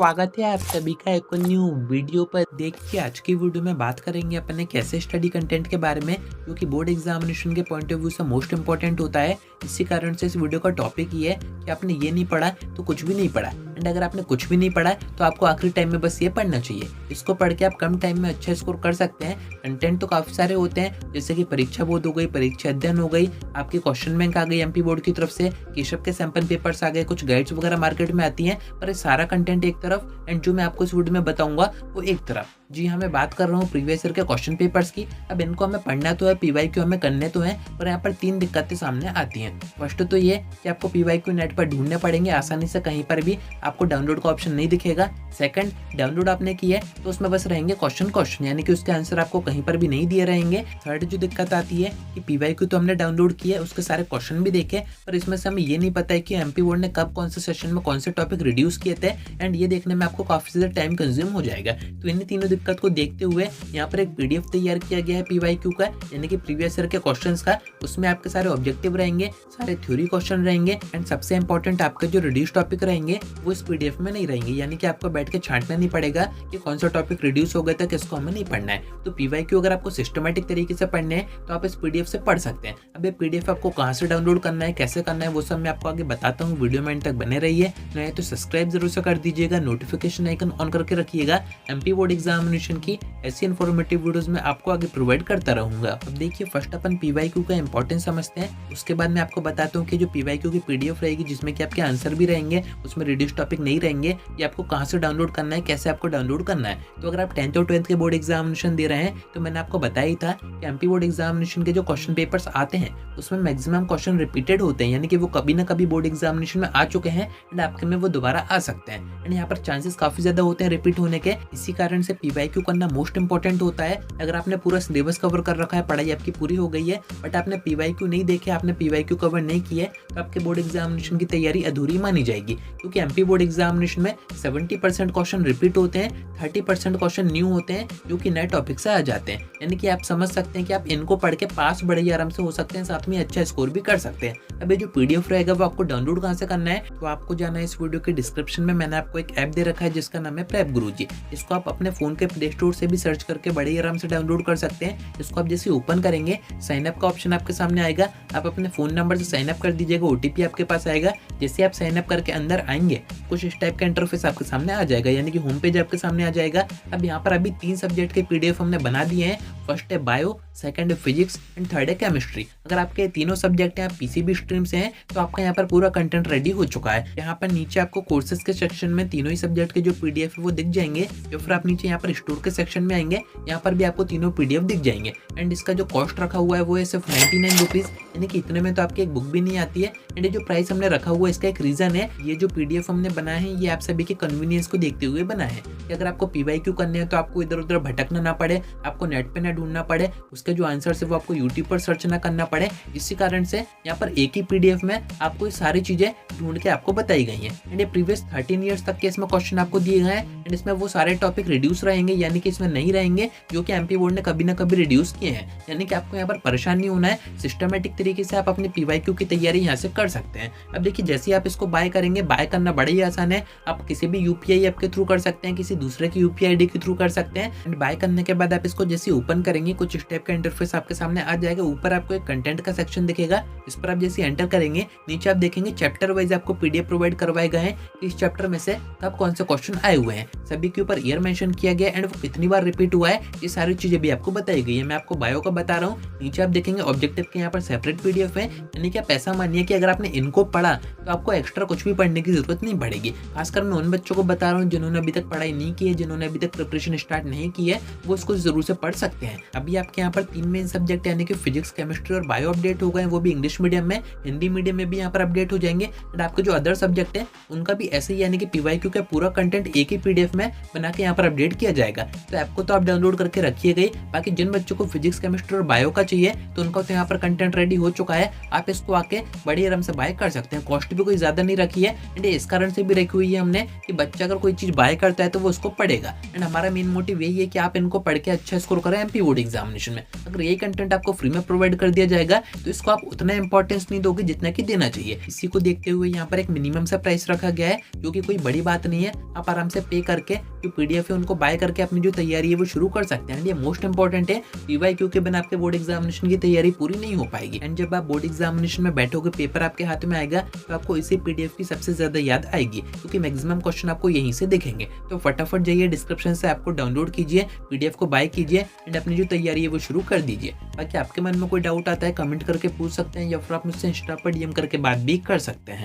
स्वागत है आप सभी का एक न्यू वीडियो पर। देखिए आज की वीडियो में बात करेंगे अपने कैसे स्टडी कंटेंट के बारे में, जो कि बोर्ड एग्जामिनेशन के पॉइंट ऑफ व्यू से मोस्ट इंपॉर्टेंट होता है। इसी कारण से इस वीडियो का टॉपिक ये है कि आपने ये नहीं पढ़ा तो कुछ भी नहीं पढ़ा, एंड अगर आपने कुछ भी नहीं पढ़ा तो आपको आखिरी टाइम में बस ये पढ़ना चाहिए। इसको पढ़ के आप कम टाइम में अच्छा स्कोर कर सकते हैं। कंटेंट तो काफ़ी सारे होते हैं, जैसे कि परीक्षा बोर्ड हो गई, परीक्षा अध्ययन हो गई, आपके क्वेश्चन बैंक आ गई एमपी बोर्ड की तरफ से, केशव के सैंपल पेपर्स आ गए, कुछ गाइड्स वगैरह मार्केट में आती हैं। पर ये सारा कंटेंट एक तरफ एंड जो मैं आपको इस वीडियो में बताऊंगा वो एक तरफ। जी हाँ, मैं बात कर रहा हूँ प्रीवियस ईयर के क्वेश्चन पेपर्स की। अब इनको हमें पढ़ना तो है, पीवाईक्यू हमें करने तो है, पर यहाँ पर 3 दिक्कतें सामने आती हैं। फर्स्ट तो ये कि आपको पीवाईक्यू नेट पर ढूंढने पड़ेंगे, आसानी से कहीं पर भी आपको डाउनलोड का ऑप्शन नहीं दिखेगा। सेकंड, डाउनलोड आपने किया है तो उसमें बस रहेंगे क्वेश्चन, यानी कि उसके आंसर आपको कहीं पर भी नहीं दिए रहेंगे। थर्ड जो दिक्कत आती है कि पीवाईक्यू तो हमने डाउनलोड किया है, उसके सारे क्वेश्चन भी देखे, पर इसमें से हमें ये नहीं पता है कि एमपी बोर्ड ने कब कौन से सेशन में कौन से टॉपिक रिड्यूस किए थे, एंड ये देखने में आपको काफी ज्यादा टाइम कंज्यूम हो जाएगा। तो इन्हीं तीनों दिक्कत को देखते हुए यहाँ पर एक पीडीएफ तैयार किया गया है पीवाईक्यू का, यानी कि प्रीवियस ईयर के क्वेश्चंस का। उसमें आपके सारे ऑब्जेक्टिव रहेंगे, सारे थ्योरी क्वेश्चन रहेंगे, एंड सबसे इंपॉर्टेंट आपके जो रिड्यूस टॉपिक रहेंगे वो इस पीडीएफ में नहीं रहेंगे, यानी कि आपको बैठ के छांटना नहीं पड़ेगा कि कौन सा टॉपिक रिड्यूस हो गया था, किसको हमें नहीं पढ़ना है। तो पीवाईक्यू अगर आपको सिस्टमेटिक तरीके से पढ़ने हैं तो आप इस पीडीएफ से पढ़ सकते हैं। अब ये पीडीएफ आपको कहाँ से डाउनलोड करना है, कैसे करना है, वो सब मैं आपको आगे बताता हूँ। वीडियो में एंड तक बने रहिए। नए तो सब्सक्राइब जरूर से कर दीजिएगा, नोटिफिकेशन आइकन ऑन करके रखिएगा। एमपी बोर्ड एग्जामिनेशन की ऐसी इन्फॉर्मेटिव वीडियोस में आपको आगे प्रोवाइड करता रहूंगा। अब देखिए फर्स्ट अपन पीवाईक्यू का इंपॉर्टेंस समझते हैं, उसके बाद मैं आपको बताता हूँ कि जो पीवाईक्यू की पीडीएफ रहेगी जिसमें कि आपके आंसर भी रहेंगे, उसमें रिड्यूस टॉपिक नहीं रहेंगे, ये आपको कहाँ से डाउनलोड करना है, कैसे आपको डाउनलोड करना है। तो अगर आप 10th और 12th के बोर्ड एग्जामिनेशन दे रहे हैं तो मैंने आपको बताया ही था कि एमपी बोर्ड एग्जामिनेशन के जो क्वेश्चन पेपर्स आते हैं उसमें मैक्सिमम क्वेश्चन रिपीटेड होते हैं, यानी कि वो कभी ना कभी बोर्ड एग्जामिनेशन में आ चुके हैं एंड आपके में वो दोबारा आ सकते हैं, एंड यहाँ पर चांसेस काफी ज्यादा होते हैं रिपीट होने के। इसी कारण से पीवाईक्यू करना मोस्ट इंपॉर्टेंट होता है। अगर आपने पूरा सिलेबस कवर कर रखा है, पढ़ाई आपकी पूरी हो गई है, बट आपने पीवाईक्यू नहीं देखे, आपने पीवाईक्यू कवर नहीं किया तो आपके बोर्ड एग्जामिनेशन की तैयारी अधूरी मानी जाएगी। क्योंकि एमपी बोर्ड एग्जामिनेशन में 70% क्वेश्चन रिपीट होते हैं, 30% क्वेश्चन न्यू होते हैं जो कि नए टॉपिक से आ जाते हैं। यानी कि आप समझ सकते हैं कि आप इनको पढ़ के पास बड़े ही आराम से हो सकते हैं, साथ में अच्छा स्कोर भी कर सकते हैं। अब ये जो पीडीएफ रहेगा वो आपको डाउनलोड कहाँ से करना है, तो आपको जाना है इस वीडियो के डिस्क्रिप्शन में। मैंने आपको एक ऐप दे रखा है जिसका नाम है प्रेप गुरुजी। इसको आप अपने फोन के प्ले स्टोर से भी सर्च करके बड़े ही आराम से डाउनलोड कर सकते हैं। इसको आप जैसे ओपन करेंगे, साइन अप का ऑप्शन आपके सामने आएगा, आप अपने फोन नंबर से साइन अप कर दीजिएगा, ओटीपी आपके पास आएगा। जैसे आप साइन अप करके अंदर आएंगे कुछ इस टाइप का इंटरफेस आपके सामने आ जाएगा, यानी कि होम पेज आपके सामने आ जाएगा। अब यहाँ पर अभी 3 सब्जेक्ट के पीडीएफ हमने बना दिए हैं। फर्स्ट है बायो, सेकंड है फिजिक्स एंड थर्ड है केमिस्ट्री। अगर आपके तीनों सब्जेक्ट हैं, आप पीसीबी स्ट्रीम से हैं, तो आपका यहाँ पर पूरा कंटेंट रेडी हो चुका है। यहाँ पर नीचे आपको कोर्सेज के सेक्शन में तीनों ही सब्जेक्ट के जो पीडीएफ है वो दिख जाएंगे। जो फिर आप नीचे यहाँ पर स्टोर के सेक्शन में आएंगे, यहाँ पर भी आपको तीनों पीडीएफ दिख जाएंगे। एंड इसका जो कॉस्ट रखा हुआ है वो है सिर्फ 99 रुपीज, यानी कि इतने में तो आपकी एक बुक भी नहीं आती है। एंड ये जो प्राइस हमने रखा हुआ है इसका एक रीजन है, ये जो पीडीएफ हमने बनाया है ये आप सभी के कन्वीनियंस को देखते हुए बना है कि अगर आपको पीवाईक्यू करने हैं तो आपको इधर उधर भटकना ना पड़े, आपको नेट पे ना ढूंढना पड़े, उसके जो आंसर है वो आपको यूट्यूब पर सर्च ना करना पड़े। इसी कारण से यहाँ पर एक ही पीडीएफ में आपको ये सारी चीजें ढूंढ के आपको बताई गई हैं। एंड ये प्रीवियस 13 ईयर्स तक के इसमें क्वेश्चन आपको दिए गए हैं, एंड इसमें वो सारे टॉपिक रिड्यूस रहेंगे, यानी कि इसमें नहीं रहेंगे जो कि एमपी बोर्ड ने कभी ना कभी रिड्यूस किए हैं। यानी कि आपको यहाँ पर परेशान नहीं होना है, सिस्टमेटिक तरीके से आप अपनी पीवाईक्यू की तैयारी यहाँ से कर सकते हैं। अब देखिए जैसे आप इसको बाय करेंगे, बाय करना बड़ा ही आसान है। आप किसी भी यूपीआई ऐप के थ्रू कर सकते हैं, किसी दूसरे की यूपीआई आईडी के थ्रू कर सकते हैं। एंड बाय करने के बाद आप इसको जैसे ओपन करेंगे कुछ इस टाइप का इंटरफेस आपके सामने आ जाएगा। ऊपर आपको एक कंटेंट का सेक्शन दिखेगा, इस पर आप जैसे एंटर करेंगे नीचे आप देखेंगे चैप्टर वाइज आपको पीडीएफ प्रोवाइड करवाए गए हैं। इस चैप्टर में से कब कौन से क्वेश्चन आए हुए हैं, सभी के ऊपर ईयर मेंशन किया गया एंड वो कितनी बार रिपीट हुआ है, ये सारी चीजें भी आपको बताई गई है। मैं आपको बायो का बता रहा हूँ, नीचे आप देखेंगे ऑब्जेक्टिव के यहाँ पर सेपरेट पीडीएफ है। यानी कि आप ऐसा मानिए कि अगर आपने इनको पढ़ा तो आपको एक्स्ट्रा कुछ भी पढ़ने की जरूरत नहीं पड़ेगी। खासकर मैं उन बच्चों को बता रहा हूँ जिन्होंने अभी तक पढ़ाई नहीं की है, जिन्होंने अभी तक प्रिपरेशन स्टार्ट नहीं की है, वो इसको जरूर से पढ़ सकते हैं। अभी आपके यहाँ पर 3 मेन सब्जेक्ट यानी कि फिजिक्स, केमिस्ट्री और बायो अपडेट हो गए, वो भी इंग्लिश मीडियम में, हिंदी मीडियम में भी यहाँ पर अपडेट हो जाएंगे। एंड आपके जो अदर सब्जेक्ट है उनका भी ऐसे ही, यानी कि पीवाईक्यू का पूरा कंटेंट एक ही पीडीएफ में बना के यहाँ पर अपडेट किया जाएगा। तो ऐप को तो आप डाउनलोड करके रखिए गई। बाकी जिन बच्चों को फिजिक्स, केमिस्ट्री और बायो का चाहिए तो उनका तो यहाँ पर कंटेंट रेडी हो चुका है, आप इसको आके बड़ी आराम से बाय कर सकते हैं। कॉस्ट भी कोई ज्यादा नहीं रखी है, एंड इस कारण से भी रखी हुई है हमने कि बच्चा अगर कोई चीज बाय करता है तो वो उसको पढ़ेगा। एंड हमारा मेन मोटिव यही है कि आप इनको पढ़ के अच्छा स्कोर करें एमपी बोर्ड एग्जामिनेशन में। अगर यही कंटेंट आपको फ्री में प्रोवाइड कर दिया जाएगा तो इसको आप उतना इंपॉर्टेंस नहीं दोगे जितना कि देना चाहिए। इसी को देखते हुए यहाँ पर एक मिनिमम सा प्राइस रखा गया है, जो कि कोई बड़ी बात नहीं है। आप आराम से पे करके जो पीडीएफ है उनको बाय करके अपनी जो तैयारी है वो शुरू कर सकते हैं। एंड ये मोस्ट इंपॉर्टेंट है, पीवाईक्यू के बिना आपके बोर्ड एग्जामिनेशन की तैयारी पूरी नहीं हो पाएगी। एंड जब आप बोर्ड एग्जामिनेशन में बैठोगे, पेपर आपके हाथ में आएगा, तो आपको इसी पीडीएफ की सबसे ज्यादा याद आएगी, क्योंकि मैक्सिमम क्वेश्चन आपको यहीं से दिखेंगे। तो फटाफट जाइए डिस्क्रिप्शन से आपको डाउनलोड कीजिए, पीडीएफ को बाय कीजिए एंड अपनी जो तैयारी है वो शुरू कर दीजिए। बाकी आपके मन में कोई डाउट आता है कमेंट करके पूछ सकते हैं, या फिर आप मुझसे इंस्टा पर डीएम करके बात भी कर सकते हैं।